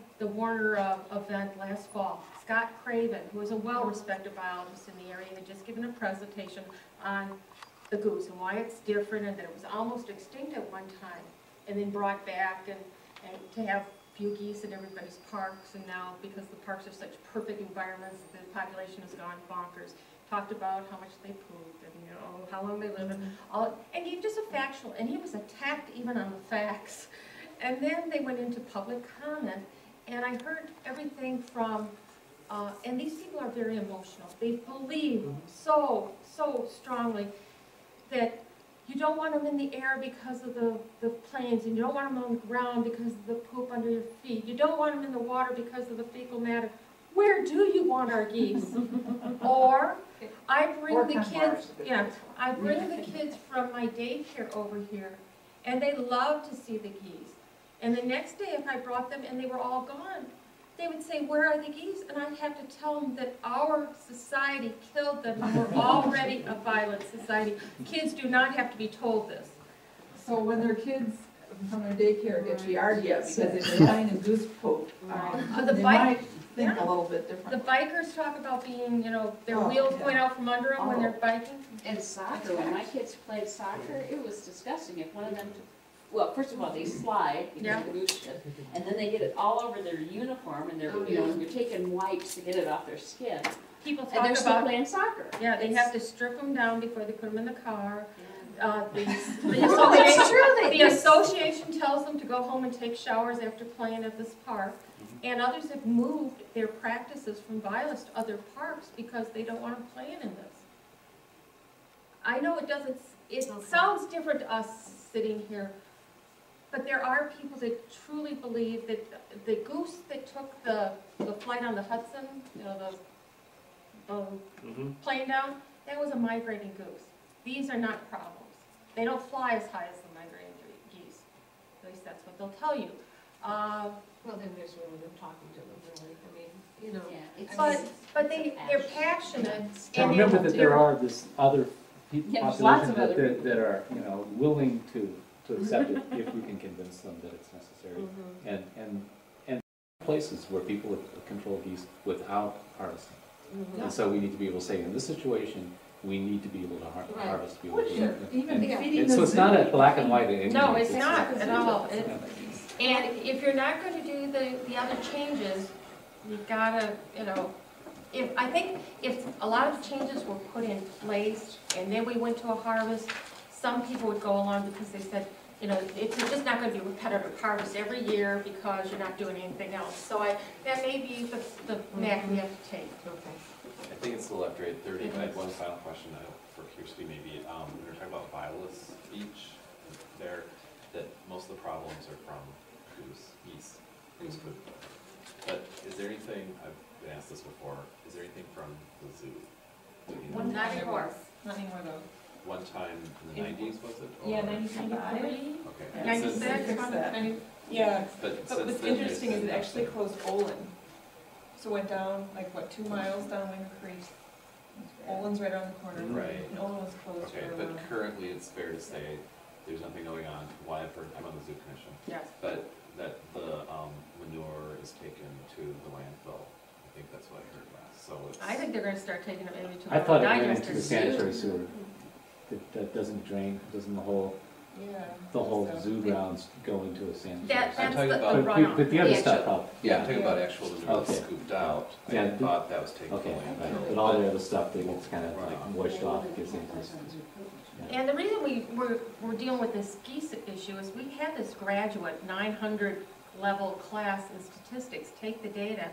event last fall. Scott Craven, who is a well-respected biologist in the area, had just given a presentation on the goose and why it's different, and that it was almost extinct at one time, and then brought back, and to have few geese in everybody's parks, and now because the parks are such perfect environments, the population has gone bonkers. Talked about how much they pooped, and how long they live, and all, and gave just a factual, and he was attacked even on the facts. And then they went into public comment, and I heard everything from, and these people are very emotional. They believe so strongly that you don't want them in the air because of the planes, and you don't want them on the ground because of the poop under your feet. You don't want them in the water because of the fecal matter. Where do you want our geese? Or I bring the kids, I bring the kids from my daycare over here, and they love to see the geese. And the next day, if I brought them and they were all gone, they would say, where are the geese? And I'd have to tell them that our society killed them, and we're already a violent society. Kids do not have to be told this.
So when their kids from their daycare get giardia because they've been playing in goose poop,
The
they
bike-
might think
yeah.
a little bit
The
different.
bikers talk about being, their
Oh,
wheels
yeah.
going out from under them when
Oh.
they're biking.
And soccer, when my kids played soccer, it was disgusting. If one of them, well, first of all, they slide
Yeah.
because of goose shit, and then they get it all over their uniform, and they're, you're taking wipes to get it off their skin.
People
And
talk
they're still
about,
playing soccer.
yeah, they have to strip them down before they put them in the car. The
It's true,
The association tells them to go home and take showers after playing at this park. And others have moved their practices from Vilas to other parks because they don't want them playing in this. I know it doesn't, it sounds different to us sitting here, but there are people that truly believe that the goose that took the flight on the Hudson, the plane down, that was a migrating goose. These are not problems. They don't fly as high as the migrating geese. At least that's what they'll tell you.
Well, then there's one of them talking to them, really, I mean,
Yeah, it's
But they're passionate.
Now,
and
remember
they're-
that there are this other
Yeah, there's lots
population
of other
that are, willing to accept it if we can convince them that it's necessary.
Mhm.
And places where people would control geese without harvesting.
Mhm.
And so we need to be able to say, in this situation, we need to be able to
Right.
harvest. Be able
Well,
to
sure, even
and
feeding
and
the
so it's
zoo.
not a black and white. in
No,
any
it's
way.
not at all.
It's-
And if you're not going to do the other changes, you've got to, I think if a lot of changes were put in place and then we went to a harvest, some people would go along because they said, it's just not going to be repetitive harvest every year because you're not doing anything else. So that may be the knack we have to take.
okay.
I think it's still left grade 30, but I had one final question for Kirsti maybe. When we're talking about Vilas Beach there, that most of the problems are from geese food. But is there anything, I've been asked this before, is there anything from the zoo?
Not anymore.
Not anymore though.
One time in the 90s, was it?
Yeah,
Or-
1993.
Okay.
Yeah,
And since-
96.
Yeah,
But
but
since
what's
then,
interesting
there's
is it
been
actually
nothing.
closed Olin. So it went down, 2 miles down Winger Creek. Olin's right around the corner.
Right.
And Olin was closed
Okay,
for a
but
while.
currently it's fair to say there's nothing going on. Well, I'm on the zoo commission,
Yes.
but that the manure is taken to the landfill. I think that's what I heard last, so it's.
I think they're going to start taking it maybe to
I thought it went
digesters.
into the sanitary sewer. That doesn't drain, doesn't the whole
Yeah.
zoo grounds go into a sanitary
That's
sewer?
I'm talking
the
about-
runoff.
But the other
The
stuff,
actual-
probably.
Yeah, I'm talking about actual manure that's
Okay.
scooped out. I
Yeah,
thought that was taken to the
Okay,
landfill.
but all the other stuff that gets kind of like washed off, gets into.
And the reason we're dealing with this geese issue is we had this graduate 900 level class in statistics take the data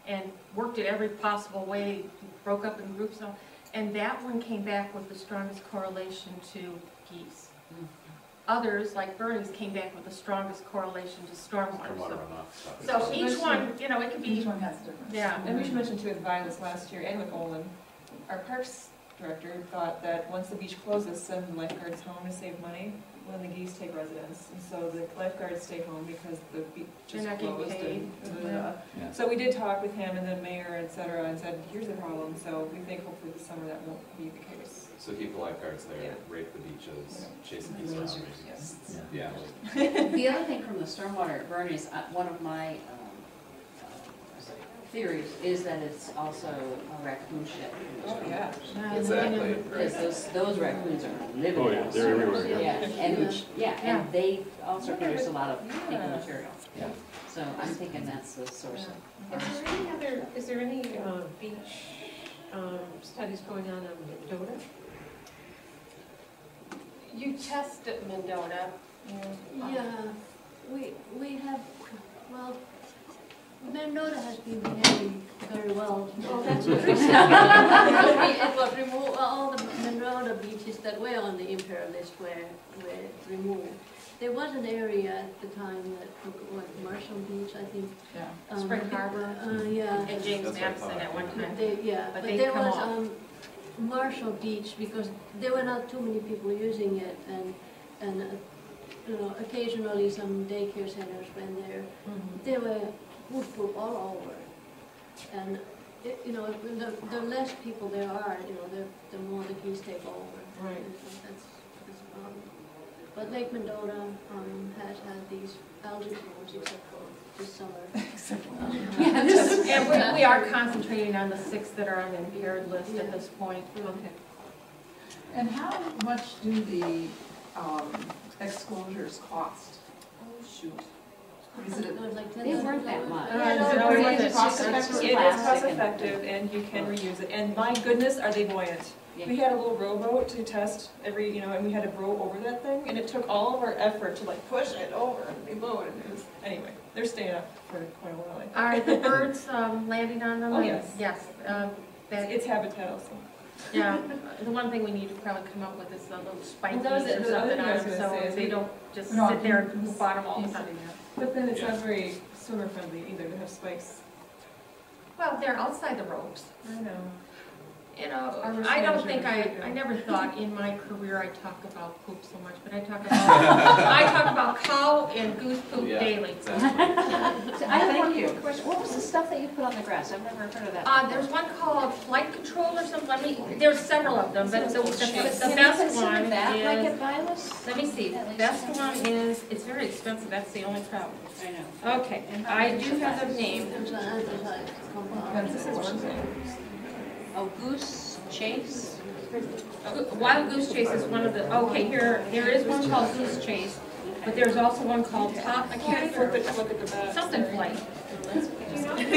and worked it every possible way, broke up in groups and that one came back with the strongest correlation to geese. Others, like Bernie's, came back with the strongest correlation to stormwater.
Stormwater runoff stuff.
So each one, it could be,
Each one has different.
yeah.
And we should mention too with Vilas last year and with Olin, our parks director thought that once the beach closes, send the lifeguards home to save money when the geese take residence. And so the lifeguards stay home because the beach is
They're not getting
closed.
paid.
Yeah.
So we did talk with him and the mayor, et cetera, and said, here's the problem. So we think hopefully this summer that won't be the case.
So keep the lifeguards there,
Yeah.
rake the beaches, chase the geese around.
Yes.
Yeah.
The other thing from the stormwater at Bernie's, one of my theories is that it's also a raccoon shed.
Oh, yeah.
Exactly,
Because
right.
those raccoons are living.
Oh, yeah,
out
they're
there.
everywhere,
Yeah, and,
Yeah.
and they also produce a lot of fecal
Yeah.
material.
Yeah.
So I'm thinking that's the source of.
Is there any beach studies going on Mendota?
You test at Mendota.
Yeah, we have, well, Mendota has been behaving very well.
Oh, that's
It was removed, all the Mendota beaches that were on the imperial list were removed. There was an area at the time that, Marshall Beach, I think.
Yeah.
Spring Harbor.
Yeah.
And James
That's what I
Madison
thought.
at one time.
Yeah,
But
but
they
there
come
was
off.
Marshall Beach because there were not too many people using it, and occasionally some daycare centers went there. There were would poop all over. And, you know, the less people there are, you know, the more the geese take over.
Right.
And that's a problem. But Lake Mendota has had these algae blooms except for this summer.
And we are concentrating on the 6 that are on the impaired list at this point.
Okay. And how much do the exclosures cost? Oh, shoot. Is it
It was like
They weren't that
$10,000.
much.
No,
it
it's
was-
It is cost effective and you can reuse it, and my goodness, are they buoyant. We had a little rowboat to test every, you know, and we had to row over that thing, and it took all of our effort to like push it over and reload it. It was, anyway, they're staying up for quite a while, I think.
Are the birds landing on them?
Oh, yes.
Yes.
It's habitat also.
Yeah, the one thing we need to probably come up with is the little spikies
Well, that was it.
or
The other
something
thing I
on
was
them,
gonna say
so
is
they
we-
don't just
No,
sit there
he's-
and bottom all the
he's
time.
sitting there.
But then it's
Yeah.
not very swimmer friendly either to have spikes.
Well, they're outside the ropes.
I know.
You know,
Our
I don't think
management-
I never thought in my career I talk about poop so much, but I talk about cow and goose poop
Yeah,
daily.
exactly.
So I have one more question. What was the stuff that you put on the grass? I've never heard of that.
There's one called flight control or something. I mean, there's several of them, but the
Can
best
you consider
one
that like
is,
at Vilas?
let me see, the best one is, it's very expensive, that's the only problem.
I know.
Okay, I do have the name.
It's an anthracis compound.
Depends
This
on
is
what
one
you're
thing.
Oh, Goose Chase?
Wild Goose Chase is one of the, okay, there is one called Goose Chase, but there's also one called Top, I can't
Look
remember,
at the back.
something flight.
What
It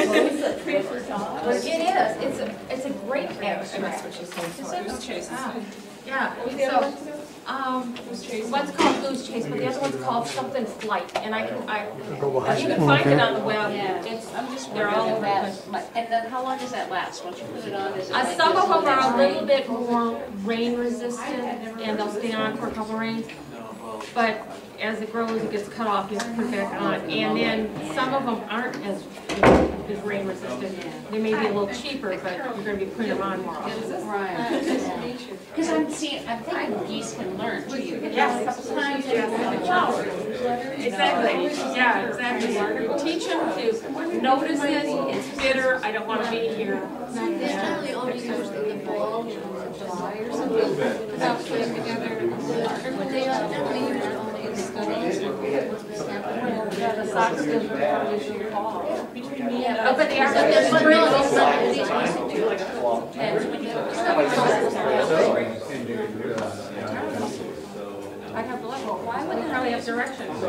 is, it's a great
I missed
abstract.
what she's saying. Goose chase.
Ah, Yeah,
What was the other one?
so,
Goose chase.
one's called Goose Chase, but the other one's called something Flight, and you can find it on the web.
Yeah,
It's,
I'm just
they're all
wondering
over
if
the
that, and then how long does that last? Once you put it on, is it like
Some
this
of them are a
all
little
day?
bit more rain resistant, and they'll stay on for a couple rains. But as it grows, it gets cut off, you have to put it back on. And then some of them aren't as rain resistant. They may be a little cheaper, but you're gonna be putting them on more often.
Right. Because I'm thinking geese can learn too. You can
Yes.
a couple times, you have flowers.
Exactly, yeah, exactly. Teach them to notice it, it's bitter, I don't wanna be here.
It's generally only used in the fall, you know, in July or something. Without putting together. They are generally used only in the studies.
Yeah, the socks gives them probably should fall.
Yeah,
Oh, but they are,
but
they're
there's
spring.
really something.
I have level, why would they probably have directions?